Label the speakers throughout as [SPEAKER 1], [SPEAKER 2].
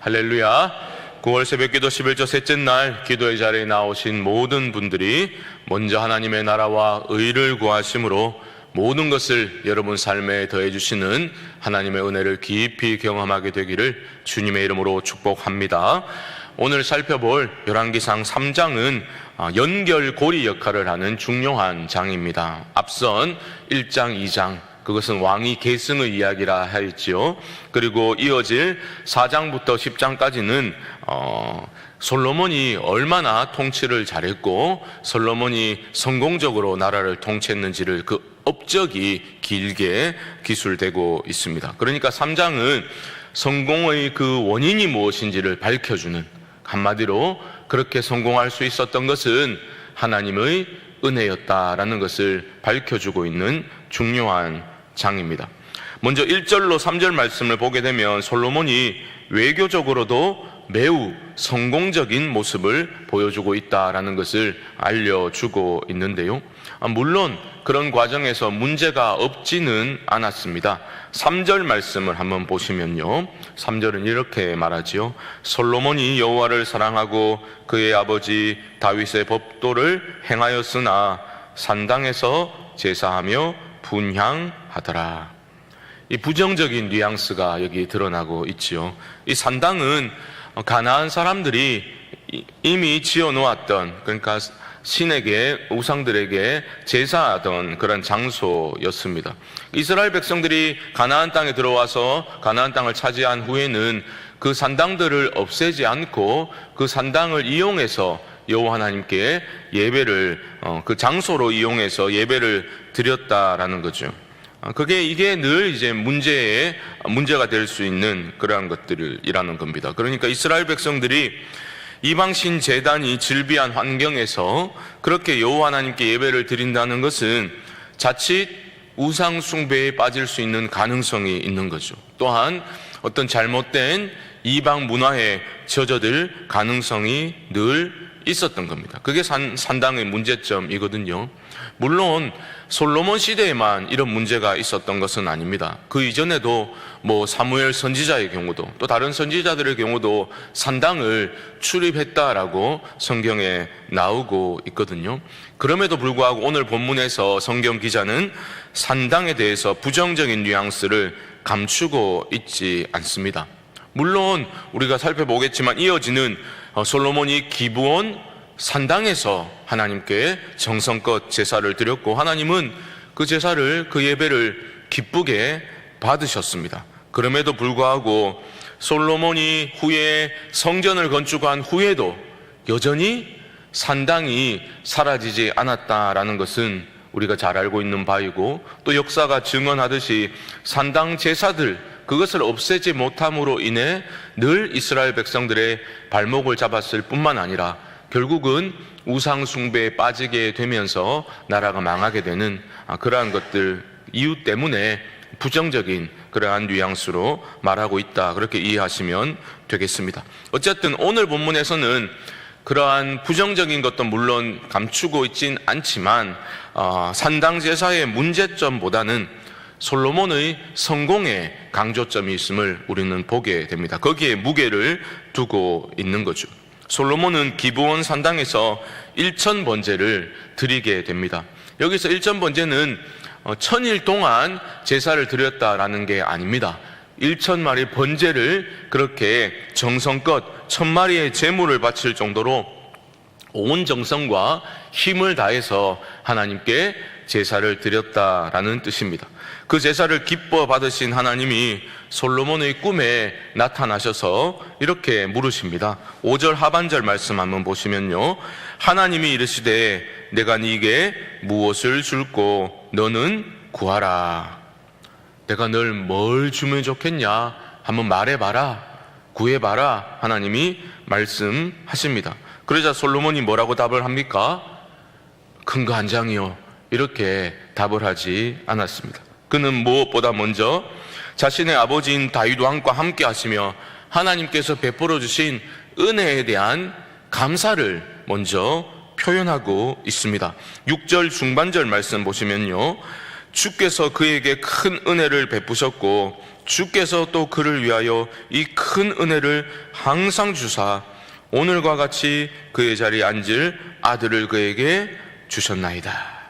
[SPEAKER 1] 할렐루야. 9월 새벽기도 11조 셋째 날 기도의 자리에 나오신 모든 분들이 먼저 하나님의 나라와 의를 구하심으로 모든 것을 여러분 삶에 더해주시는 하나님의 은혜를 깊이 경험하게 되기를 주님의 이름으로 축복합니다. 오늘 살펴볼 열왕기상 3장은 연결고리 역할을 하는 중요한 장입니다. 앞선 1장, 2장 그것은 왕이 계승의 이야기라 하였지요. 그리고 이어질 4장부터 10장까지는 솔로몬이 얼마나 통치를 잘했고 솔로몬이 성공적으로 나라를 통치했는지를 그 업적이 길게 기술되고 있습니다. 그러니까 3장은 성공의 그 원인이 무엇인지를 밝혀주는, 한마디로 그렇게 성공할 수 있었던 것은 하나님의 은혜였다라는 것을 밝혀주고 있는 중요한 장입니다. 먼저 1절로 3절 말씀을 보게 되면 솔로몬이 외교적으로도 매우 성공적인 모습을 보여주고 있다라는 것을 알려주고 있는데요. 물론 그런 과정에서 문제가 없지는 않았습니다. 3절 말씀을 한번 보시면요, 3절은 이렇게 말하지요. 솔로몬이 여호와를 사랑하고 그의 아버지 다윗의 법도를 행하였으나 산당에서 제사하며 분향하더라. 이 부정적인 뉘앙스가 여기 드러나고 있지요. 이 산당은 가나안 사람들이 이미 지어놓았던, 그러니까 신에게, 우상들에게 제사하던 그런 장소였습니다. 이스라엘 백성들이 가나안 땅에 들어와서 가나안 땅을 차지한 후에는 그 산당들을 없애지 않고 그 산당을 이용해서 여호와 하나님께 예배를 그 장소로 이용해서 예배를 드렸다라는 거죠. 이게 늘 이제 문제가 될 수 있는 그러한 것들이라는 겁니다. 그러니까 이스라엘 백성들이 이방신 제단이 즐비한 환경에서 그렇게 여호와 하나님께 예배를 드린다는 것은 자칫 우상 숭배에 빠질 수 있는 가능성이 있는 거죠. 또한 어떤 잘못된 이방 문화에 젖어들 가능성이 늘 있었던 겁니다. 그게 산당의 문제점이거든요. 물론 솔로몬 시대에만 이런 문제가 있었던 것은 아닙니다. 그 이전에도 사무엘 선지자의 경우도, 또 다른 선지자들의 경우도 산당을 출입했다라고 성경에 나오고 있거든요. 그럼에도 불구하고 오늘 본문에서 성경 기자는 산당에 대해서 부정적인 뉘앙스를 감추고 있지 않습니다. 물론 우리가 살펴보겠지만 이어지는 솔로몬이 기브온 산당에서 하나님께 정성껏 제사를 드렸고 하나님은 그 제사를, 그 예배를 기쁘게 받으셨습니다. 그럼에도 불구하고 솔로몬이 후에 성전을 건축한 후에도 여전히 산당이 사라지지 않았다라는 것은 우리가 잘 알고 있는 바이고, 또 역사가 증언하듯이 산당 제사들, 그것을 없애지 못함으로 인해 늘 이스라엘 백성들의 발목을 잡았을 뿐만 아니라 결국은 우상 숭배에 빠지게 되면서 나라가 망하게 되는 그러한 것들 이유 때문에 부정적인 그러한 뉘앙스로 말하고 있다, 그렇게 이해하시면 되겠습니다. 어쨌든 오늘 본문에서는 그러한 부정적인 것도 물론 감추고 있진 않지만 산당 제사의 문제점보다는 솔로몬의 성공에 강조점이 있음을 우리는 보게 됩니다. 거기에 무게를 두고 있는 거죠. 솔로몬은 기브온 산당에서 1천 번제를 드리게 됩니다. 여기서 1천 번제는 1000일 동안 제사를 드렸다라는 게 아닙니다. 1,000마리 번제를 그렇게 정성껏 1000마리의 제물을 바칠 정도로 온 정성과 힘을 다해서 하나님께 제사를 드렸다라는 뜻입니다. 그 제사를 기뻐 받으신 하나님이 솔로몬의 꿈에 나타나셔서 이렇게 물으십니다. 5절 하반절 말씀 한번 보시면요, 하나님이 이르시되 내가 네게 무엇을 줄꼬 너는 구하라. 내가 널 뭘 주면 좋겠냐, 한번 말해봐라, 구해봐라, 하나님이 말씀하십니다. 그러자 솔로몬이 뭐라고 답을 합니까? 큰 거 한 장이요, 이렇게 답을 하지 않았습니다. 그는 무엇보다 먼저 자신의 아버지인 다윗 왕과 함께 하시며 하나님께서 베풀어 주신 은혜에 대한 감사를 먼저 표현하고 있습니다. 6절 중반절 말씀 보시면요, 주께서 그에게 큰 은혜를 베푸셨고 주께서 또 그를 위하여 이 큰 은혜를 항상 주사 오늘과 같이 그의 자리에 앉을 아들을 그에게 주셨나이다.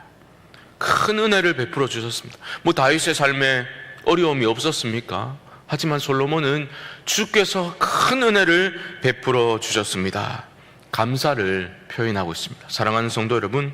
[SPEAKER 1] 큰 은혜를 베풀어 주셨습니다. 다윗의 삶에 어려움이 없었습니까? 하지만 솔로몬은 주께서 큰 은혜를 베풀어 주셨습니다. 감사를 표현하고 있습니다. 사랑하는 성도 여러분,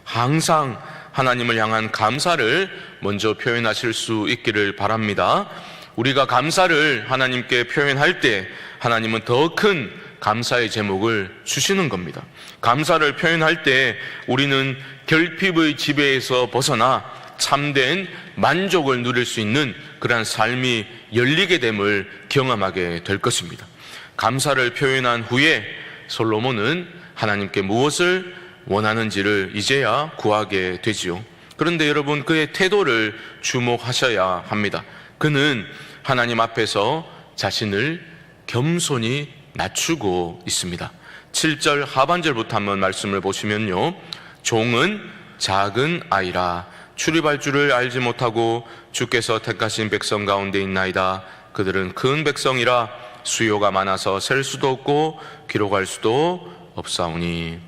[SPEAKER 1] 항상 하나님을 향한 감사를 먼저 표현하실 수 있기를 바랍니다. 우리가 감사를 하나님께 표현할 때 하나님은 더 큰 감사의 제목을 주시는 겁니다. 감사를 표현할 때 우리는 결핍의 지배에서 벗어나 참된 만족을 누릴 수 있는 그러한 삶이 열리게 됨을 경험하게 될 것입니다. 감사를 표현한 후에 솔로몬은 하나님께 무엇을 원하는지를 이제야 구하게 되지요. 그런데 여러분, 그의 태도를 주목하셔야 합니다. 그는 하나님 앞에서 자신을 겸손히 낮추고 있습니다. 7절 하반절부터 한번 말씀을 보시면요, 종은 작은 아이라 출입할 줄을 알지 못하고 주께서 택하신 백성 가운데 있나이다. 그들은 큰 백성이라 수요가 많아서 셀 수도 없고 기록할 수도 없사오니.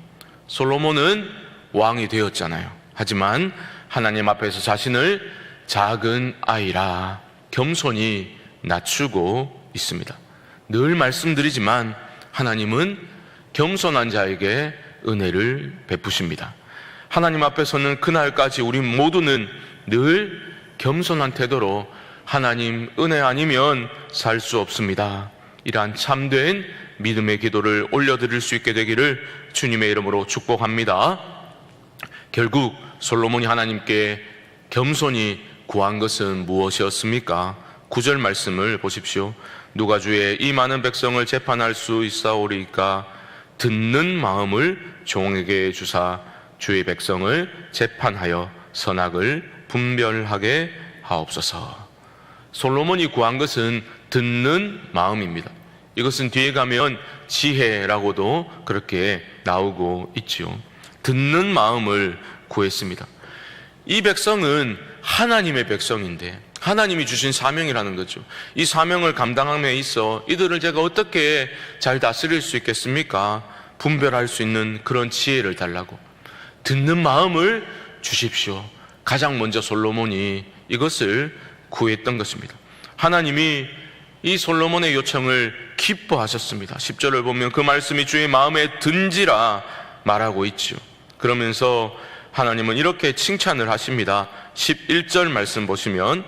[SPEAKER 1] 솔로몬은 왕이 되었잖아요. 하지만 하나님 앞에서 자신을 작은 아이라 겸손히 낮추고 있습니다. 늘 말씀드리지만 하나님은 겸손한 자에게 은혜를 베푸십니다. 하나님 앞에서는 그날까지 우리 모두는 늘 겸손한 태도로 하나님 은혜 아니면 살 수 없습니다. 이러한 참된 믿음의 기도를 올려드릴 수 있게 되기를 주님의 이름으로 축복합니다. 결국 솔로몬이 하나님께 겸손히 구한 것은 무엇이었습니까? 9절 말씀을 보십시오. 누가 주의 이 많은 백성을 재판할 수 있사오리까? 듣는 마음을 종에게 주사 주의 백성을 재판하여 선악을 분별하게 하옵소서. 솔로몬이 구한 것은 듣는 마음입니다. 이것은 뒤에 가면 지혜라고도 그렇게 나오고 있죠. 듣는 마음을 구했습니다. 이 백성은 하나님의 백성인데 하나님이 주신 사명이라는 거죠. 이 사명을 감당함에 있어 이들을 제가 어떻게 잘 다스릴 수 있겠습니까? 분별할 수 있는 그런 지혜를 달라고 듣는 마음을 주십시오. 가장 먼저 솔로몬이 이것을 구했던 것입니다. 하나님이 이 솔로몬의 요청을 기뻐하셨습니다. 10절을 보면 그 말씀이 주의 마음에 든지라 말하고 있죠. 그러면서 하나님은 이렇게 칭찬을 하십니다. 11절 말씀 보시면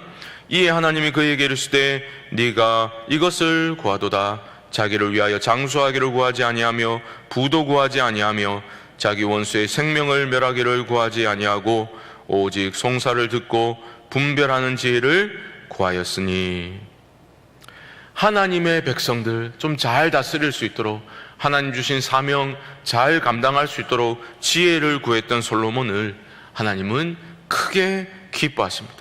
[SPEAKER 1] 이에 하나님이 그에게 이르시되 네가 이것을 구하도다. 자기를 위하여 장수하기를 구하지 아니하며 부도 구하지 아니하며 자기 원수의 생명을 멸하기를 구하지 아니하고 오직 송사를 듣고 분별하는 지혜를 구하였으니. 하나님의 백성들 좀 잘 다스릴 수 있도록 하나님 주신 사명 잘 감당할 수 있도록 지혜를 구했던 솔로몬을 하나님은 크게 기뻐하십니다.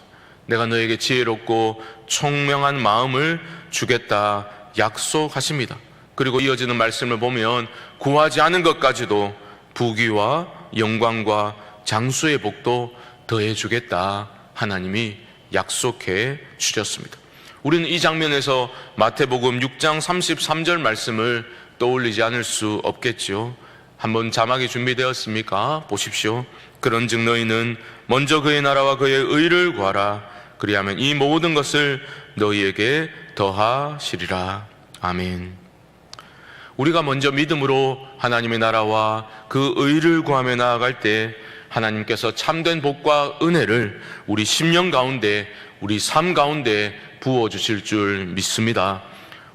[SPEAKER 1] 내가 너에게 지혜롭고 총명한 마음을 주겠다 약속하십니다. 그리고 이어지는 말씀을 보면 구하지 않은 것까지도 부귀와 영광과 장수의 복도 더해주겠다 하나님이 약속해 주셨습니다. 우리는 이 장면에서 마태복음 6장 33절 말씀을 떠올리지 않을 수 없겠죠. 한번 자막이 준비되었습니까? 보십시오. 그런즉 너희는 먼저 그의 나라와 그의 의를 구하라. 그리하면 이 모든 것을 너희에게 더하시리라. 아멘. 우리가 먼저 믿음으로 하나님의 나라와 그 의를 구하며 나아갈 때 하나님께서 참된 복과 은혜를 우리 심령 가운데, 우리 삶 가운데 부어주실 줄 믿습니다.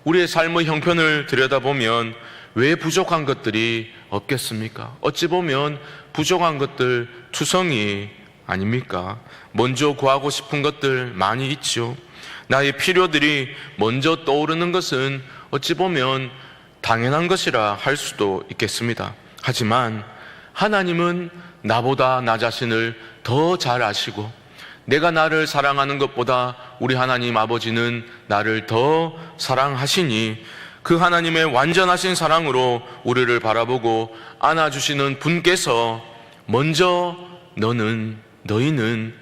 [SPEAKER 1] 우리의 삶의 형편을 들여다보면 왜 부족한 것들이 없겠습니까? 어찌 보면 부족한 것들 투성이 아닙니까? 먼저 구하고 싶은 것들 많이 있죠. 나의 필요들이 먼저 떠오르는 것은 어찌 보면 당연한 것이라 할 수도 있겠습니다. 하지만 하나님은 나보다 나 자신을 더 잘 아시고 내가 나를 사랑하는 것보다 우리 하나님 아버지는 나를 더 사랑하시니 그 하나님의 완전하신 사랑으로 우리를 바라보고 안아주시는 분께서 먼저 너희는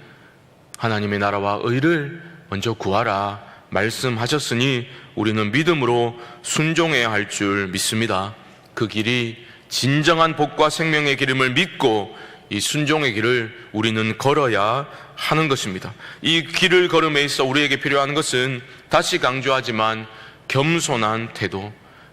[SPEAKER 1] 하나님의 나라와 의를 먼저 구하라 말씀하셨으니 우리는 믿음으로 순종해야 할 줄 믿습니다. 그 길이 진정한 복과 생명의 길임을 믿고 이 순종의 길을 우리는 걸어야 하는 것입니다. 이 길을 걸음에 있어 우리에게 필요한 것은 다시 강조하지만 겸손한 태도,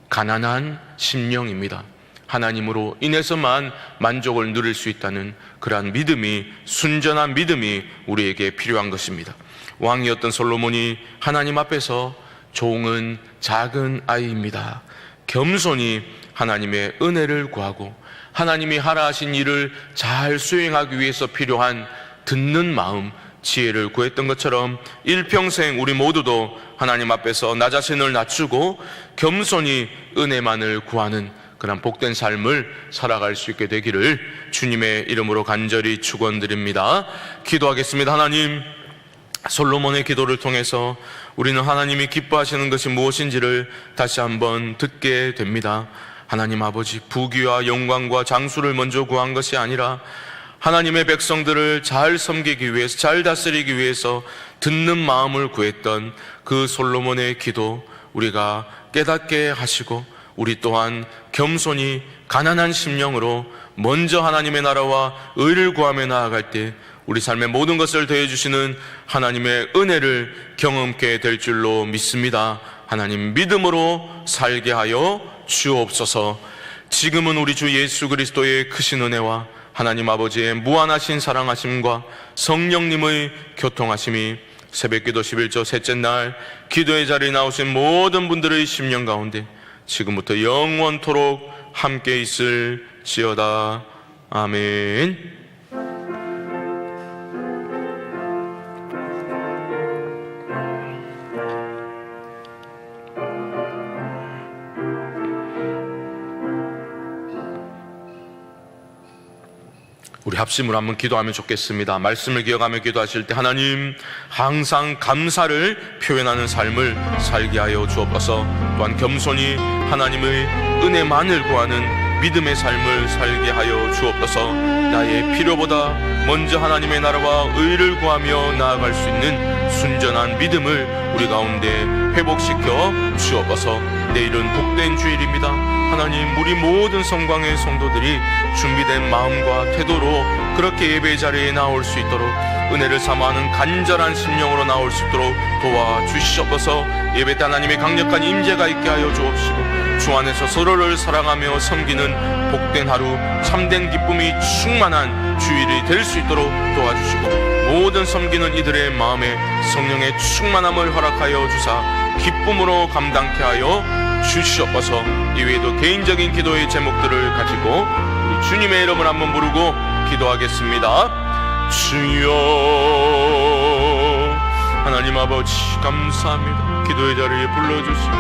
[SPEAKER 1] 가난한 심령입니다. 하나님으로 인해서만 만족을 누릴 수 있다는 그러한 믿음이, 순전한 믿음이 우리에게 필요한 것입니다. 왕이었던 솔로몬이 하나님 앞에서 종은 작은 아이입니다. 겸손히 하나님의 은혜를 구하고 하나님이 하라 하신 일을 잘 수행하기 위해서 필요한 듣는 마음, 지혜를 구했던 것처럼 일평생 우리 모두도 하나님 앞에서 나 자신을 낮추고 겸손히 은혜만을 구하는 그런 복된 삶을 살아갈 수 있게 되기를 주님의 이름으로 간절히 축원드립니다. 기도하겠습니다. 하나님, 솔로몬의 기도를 통해서 우리는 하나님이 기뻐하시는 것이 무엇인지를 다시 한번 듣게 됩니다. 하나님 아버지, 부귀와 영광과 장수를 먼저 구한 것이 아니라 하나님의 백성들을 잘 섬기기 위해서, 잘 다스리기 위해서 듣는 마음을 구했던 그 솔로몬의 기도 우리가 깨닫게 하시고, 우리 또한 겸손히 가난한 심령으로 먼저 하나님의 나라와 의를 구하며 나아갈 때 우리 삶의 모든 것을 더해주시는 하나님의 은혜를 경험케 될 줄로 믿습니다. 하나님, 믿음으로 살게 하여 주옵소서. 지금은 우리 주 예수 그리스도의 크신 은혜와 하나님 아버지의 무한하신 사랑하심과 성령님의 교통하심이 새벽기도 11조 셋째 날 기도의 자리에 나오신 모든 분들의 심령 가운데 지금부터 영원토록 함께 있을지어다. 아멘. 우리 합심으로 한번 기도하면 좋겠습니다. 말씀을 기억하며 기도하실 때 하나님, 항상 감사를 표현하는 삶을 살게 하여 주옵소서. 또한 겸손히 하나님의 은혜만을 구하는 믿음의 삶을 살게 하여 주옵소서. 나의 필요보다 먼저 하나님의 나라와 의를 구하며 나아갈 수 있는 순전한 믿음을 우리 가운데 회복시켜 주옵소서. 내일은 복된 주일입니다. 하나님, 우리 모든 성광의 성도들이 준비된 마음과 태도로 그렇게 예배 자리에 나올 수 있도록 은혜를 사모하는 간절한 심령으로 나올 수 있도록 도와주시옵소서. 예배 때 하나님의 강력한 임재가 있게 하여 주옵시고, 주 안에서 서로를 사랑하며 섬기는 복된 하루, 참된 기쁨이 충만한 주일이 될 수 있도록 도와주시고, 모든 섬기는 이들의 마음에 성령의 충만함을 허락하여 주사 기쁨으로 감당케 하여 주시옵소서. 이외에도 개인적인 기도의 제목들을 가지고 우리 주님의 이름을 한번 부르고 기도하겠습니다. 주여, 하나님 아버지 감사합니다. 기도의 자리에 불러주시고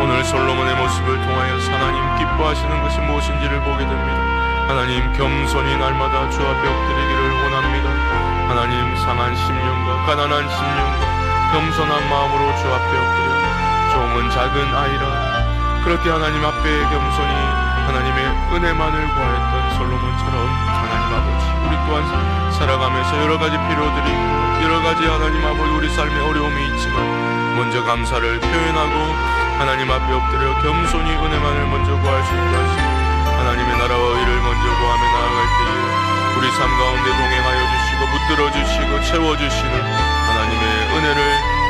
[SPEAKER 1] 오늘 솔로몬의 모습을 통하여 하나님 기뻐하시는 것이 무엇인지를 보게 됩니다. 하나님, 겸손히 날마다 주 앞에 엎드리기를 원합니다. 하나님, 상한 심령과 가난한 심령과 겸손한 마음으로 주 앞에 엎드려 종은 작은 아이라 그렇게 하나님 앞에 겸손히 하나님의 은혜만을 구하였던 솔로몬처럼 하나님 아버지, 우리 또한 살아가면서 여러 가지 필요들이 있고 여러 가지 하나님 아버지 우리 삶에 어려움이 있지만 먼저 감사를 표현하고 하나님 앞에 엎드려 겸손히 은혜만을 먼저 구할 수 있게 하시고 하나님의 나라와 의를 먼저 구하며 나아갈 때에 우리 삶 가운데 동행하여 주시고 붙들어 주시고 채워주시는 하나님의 은혜를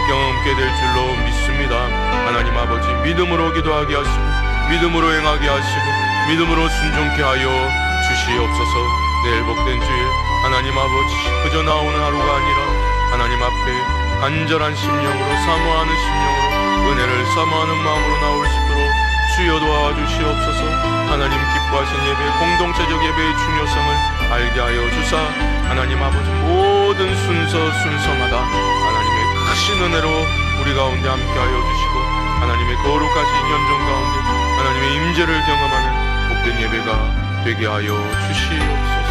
[SPEAKER 1] 경험케 될 줄로 믿습니다. 하나님 아버지, 믿음으로 기도하게 하시고 믿음으로 행하게 하시고 믿음으로 순종케 하여 주시옵소서. 내일 복된 주일 하나님 아버지, 그저 나오는 하루가 아니라 하나님 앞에 간절한 심령으로 사모하는 심령으로 은혜를 사모하는 마음으로 나올 수 있도록 주여 도와주시옵소서. 하나님 기뻐하신 예배, 공동체적 예배의 중요성을 알게 하여 주사 하나님 아버지 모든 순서마다 하나님의 크신 은혜로 우리 가운데 함께 하여 주시고 하나님의 거룩하신 연종 가운데 하나님의 임재를 경험하는 복된 예배가 되게 하여 주시옵소서.